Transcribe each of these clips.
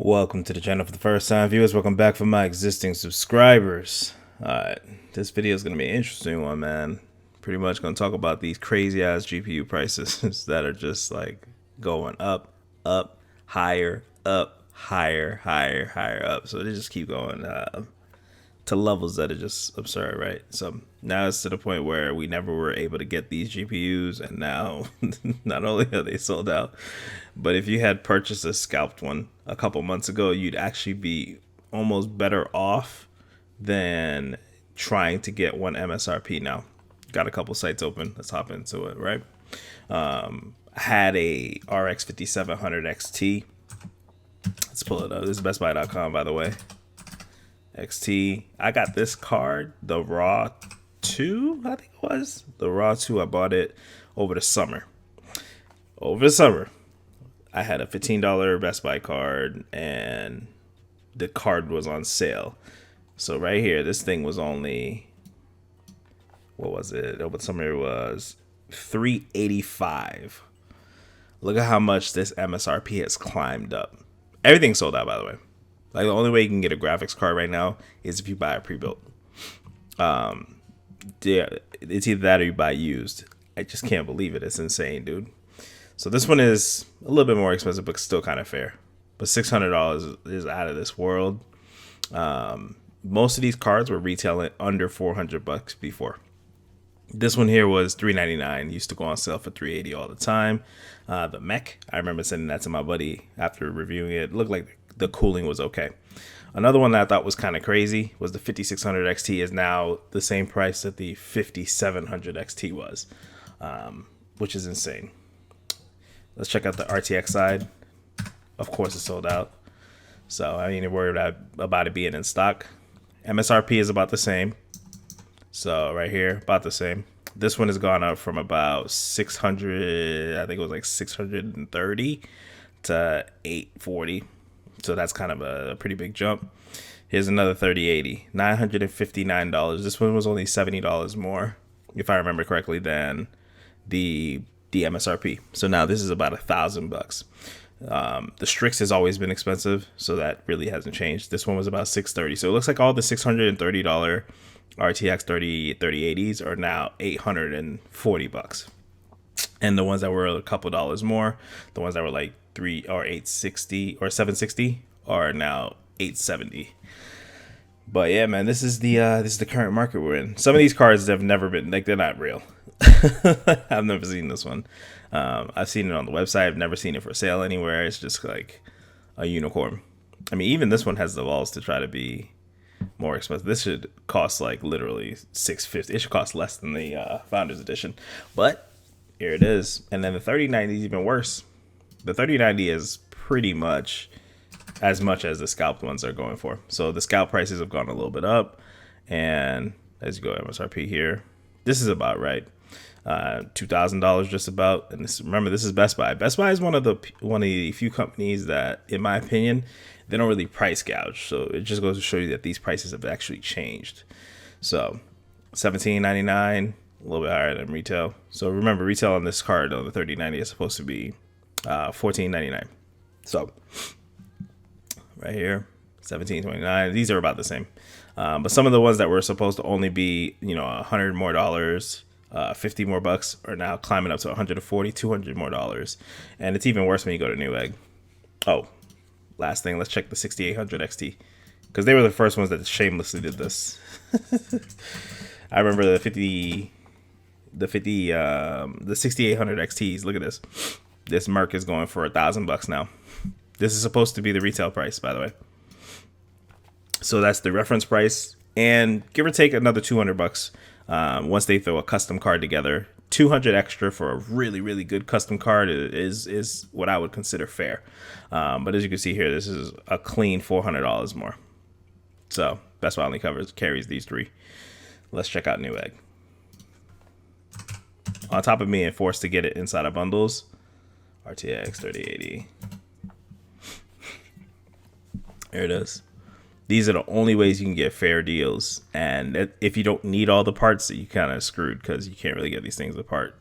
Welcome to the channel for the first time viewers. Welcome back for my existing subscribers. Alright, this video is going to be an interesting one, man. Pretty much going to talk about these crazy ass GPU prices that are just like going up, higher, higher up. So they just keep going to levels that are just absurd, right? So now it's to the point where we never were able to get these GPUs, and now not only are they sold out, but if you had purchased a scalped one a couple months ago, you'd actually be almost better off than trying to get one MSRP now. Got a couple sites open. Let's hop into it, right? I had a RX 5700 XT. Let's pull it up. This is bestbuy.com, by the way. XT. I got this card, the Raw 2, I think it was. The Raw 2, I bought it over the summer. I had a $15 Best Buy card, and the card was on sale. So right here, this thing was only, what was it? Over the summer, it was $385. Look at how much this MSRP has climbed up. Everything's sold out, by the way. Like, the only way you can get a graphics card right now is if you buy a pre-built. Yeah, it's either that or you buy used. I just can't believe it. It's insane, dude. So this one is a little bit more expensive, but still kind of fair. But $600 is out of this world. Most of these cards were retailing under $400 before. This one here was $399. Used to go on sale for $380 all the time. The mech, I remember sending that to my buddy after reviewing it. It looked like the cooling was okay. Another one that I thought was kind of crazy was the 5600 XT is now the same price that the 5700 XT was, which is insane. Let's check out the RTX side. Of course, it's sold out, so I ain't worried about it being in stock. MSRP is about the same. So right here, about the same. This one has gone up from about 600, I think it was like 630 to 840. So that's kind of a pretty big jump. Here's another 3080, $959. This one was only $70 more, if I remember correctly, than the MSRP. So now this is about $1,000. The Strix has always been expensive, so that really hasn't changed. This one was about $630. So it looks like all the $630 RTX 3080s are now $840. And the ones that were a couple dollars more, the ones that were like $860 or $760 are now $870. But yeah, man, this is the current market we're in. Some of these cards have never been, like, they're not real. I've never seen this one. I've seen it on the website. I've never seen it for sale anywhere. It's just like a unicorn. I mean, even this one has the balls to try to be more expensive. This should cost like literally $650. It should cost less than the Founders Edition. But here it is. And then the 3090 is even worse. The 3090 is pretty much as the scalped ones are going for. So the scalp prices have gone a little bit up. And as you go MSRP here, this is about right. $2,000 just about. And remember, this is Best Buy. Best Buy is one of the few companies that, in my opinion, they don't really price gouge. So it just goes to show you that these prices have actually changed. So $17.99, a little bit higher than retail. So remember, retail on this card on the 3090 is supposed to be $14.99. So right here, $17.29. These are about the same. But some of the ones that were supposed to only be, $100 more, $50 more bucks are now climbing up to $140, $200 more. And it's even worse when you go to Newegg. Oh, last thing, let's check the 6800 XT, because they were the first ones that shamelessly did this. I remember the 6800 XTs. Look at this. This Merc is going for $1,000 now. This is supposed to be the retail price, by the way. So that's the reference price, and give or take another $200 once they throw a custom card together. $200 extra for a really, really good custom card is what I would consider fair. But as you can see here, this is a clean $400 more. So Best Buy only carries these three. Let's check out Newegg. On top of being forced to get it inside of bundles, RTX 3080. Here it is. These are the only ways you can get fair deals. And if you don't need all the parts, you kind of screwed, because you can't really get these things apart.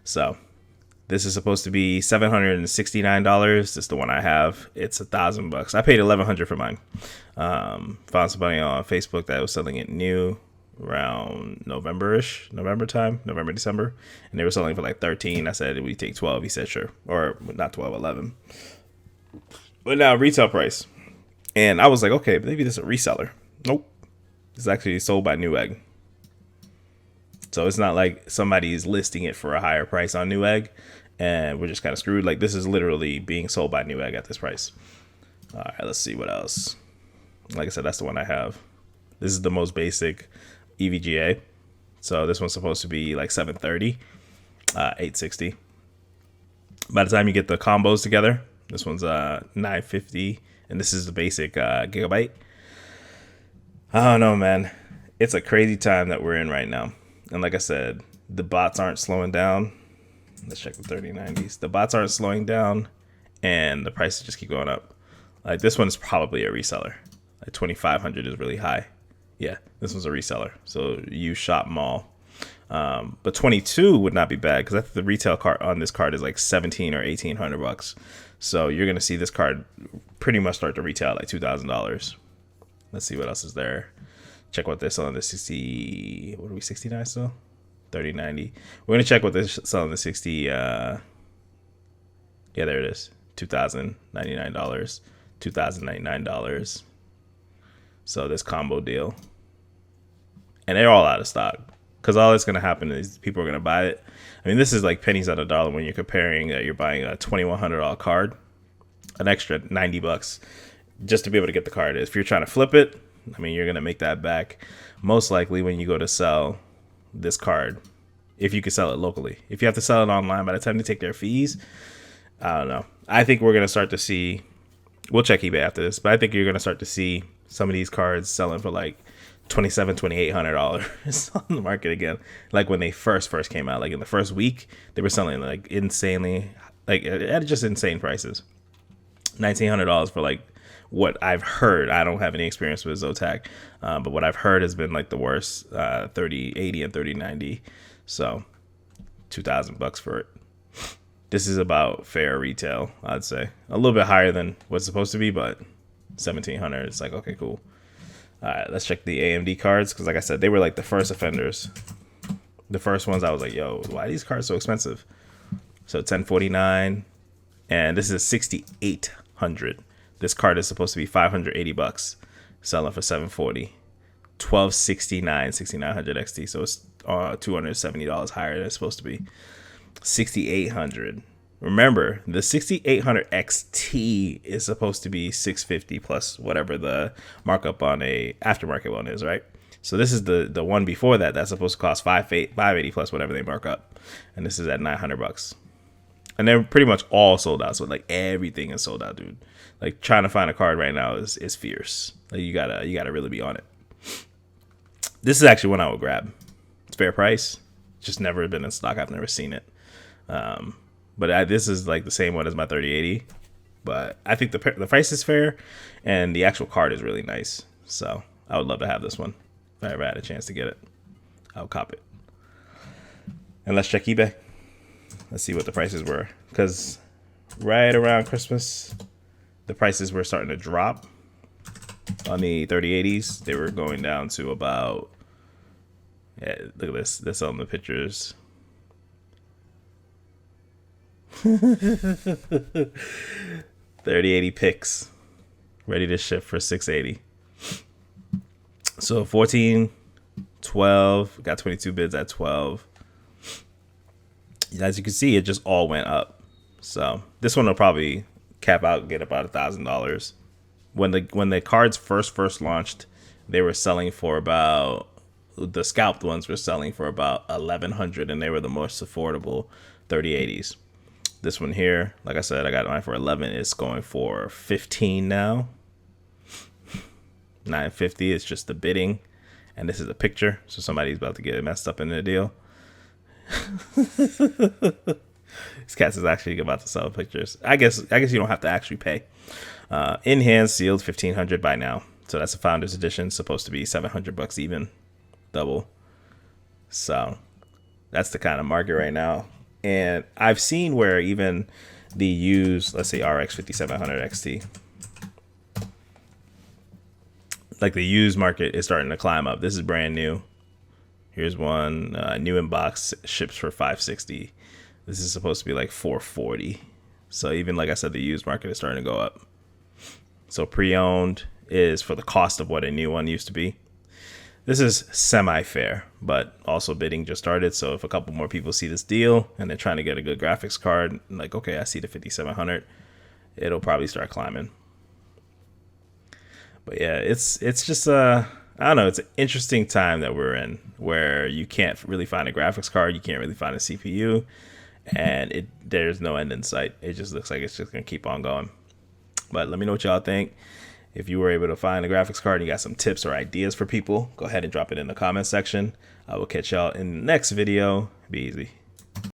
So This is supposed to be $769. This is the one I have. It's $1,000. I paid $1,100 for mine. Found somebody on Facebook that was selling it new around November time, November, December, and they were selling for like 13. I said, we take 12. He said, sure. Or not 12, 11. But now retail price. And I was like, okay, maybe this is a reseller. Nope. It's actually sold by Newegg. So it's not like somebody's listing it for a higher price on Newegg and we're just kind of screwed. Like, this is literally being sold by Newegg at this price. All right, let's see what else. Like I said, that's the one I have. This is the most basic EVGA. So this one's supposed to be like 730, 860. By the time you get the combos together, this one's 950, and this is the basic gigabyte. I don't know, man. It's a crazy time that we're in right now. And like I said, the bots aren't slowing down. Let's check the 3090s. The bots aren't slowing down, and the prices just keep going up. Like, this one is probably a reseller. Like 2,500 is really high. Yeah, this one's a reseller. So you shop mall. But 22 would not be bad because I think the retail card on this card is like 17 or 1,800 bucks. So you're gonna see this card pretty much start to retail at like $2,000. Let's see what else is there. Check what they're selling the 60. What are we, 69 still? 3090. We're gonna check what they're selling the 60. Yeah, there it is. $2,099. $2,099. So this combo deal, and they're all out of stock because all that's gonna happen is people are gonna buy it. I mean, this is like pennies on a dollar when you're comparing you're buying a $2,100 card, an extra $90 just to be able to get the card. If you're trying to flip it, I mean, you're gonna make that back most likely when you go to sell this card. If you could sell it locally, if you have to sell it online, by the time they take their fees, I don't know. I think we're gonna start to see. We'll check eBay after this, but I think you're gonna start to see some of these cards selling for like $2,800 on the market again. Like when they first came out, like in the first week, they were selling like insanely, like at just insane prices. $1,900 for like what I've heard. I don't have any experience with Zotac, but what I've heard has been like the worst, 3080 and 3090. So $2,000 for it. This is about fair retail, I'd say. A little bit higher than what's supposed to be, but 1,700. It's like, okay, cool. All right, let's check the AMD cards because, like I said, they were like the first offenders. The first ones I was like, yo, why are these cards so expensive? So 1049, and this is 6,800. This card is supposed to be $580, selling for 740. 1269, 6900 XT. So it's $270 higher than it's supposed to be. 6,800. Remember, the 6,800 XT is supposed to be 650 plus whatever the markup on a aftermarket one is, right? So this is the one before that. That's supposed to cost 580 plus whatever they mark up, and this is at $900. And they're pretty much all sold out. So like everything is sold out, dude. Like trying to find a card right now is fierce. Like you gotta really be on it. This is actually one I would grab. It's fair price. Just never been in stock. I've never seen it. But this is like the same one as my 3080. But I think the price is fair, and the actual card is really nice. So I would love to have this one. If I ever had a chance to get it, I would cop it. And let's check eBay. Let's see what the prices were. Because right around Christmas, the prices were starting to drop. On the 3080s, they were going down to about... Yeah, look at this. They're selling the pictures. 3080 picks ready to ship for 680. So 14, 12, got 22 bids at 12. As you can see, it just all went up. So this one will probably cap out, get about $1,000. When the cards first launched, they were selling for about, the scalped ones were selling for about $1,100, and they were the most affordable 3080s. This one here, like I said, I got mine for 11. It's going for 15 now. 950 is just the bidding, and this is a picture, so somebody's about to get messed up in the deal. This cat is actually about to sell pictures. I guess you don't have to actually pay. In hand, sealed, 1,500 by now. So that's a founder's edition, supposed to be $700 even, double. So that's the kind of market right now. And I've seen where even the used, let's say RX 5700 XT, like the used market is starting to climb up. This is brand new. Here's one new in box, ships for 560. This is supposed to be like 440. So even like I said, the used market is starting to go up. So pre-owned is for the cost of what a new one used to be. This is semi-fair, but also bidding just started. So if a couple more people see this deal and they're trying to get a good graphics card, like, okay, I see the 5700, it'll probably start climbing. But yeah, it's just I don't know, it's an interesting time that we're in where you can't really find a graphics card, you can't really find a CPU, and there's no end in sight. It just looks like it's just gonna keep on going. But let me know what y'all think. If you were able to find a graphics card and you got some tips or ideas for people, go ahead and drop it in the comment section. I will catch y'all in the next video. Be easy.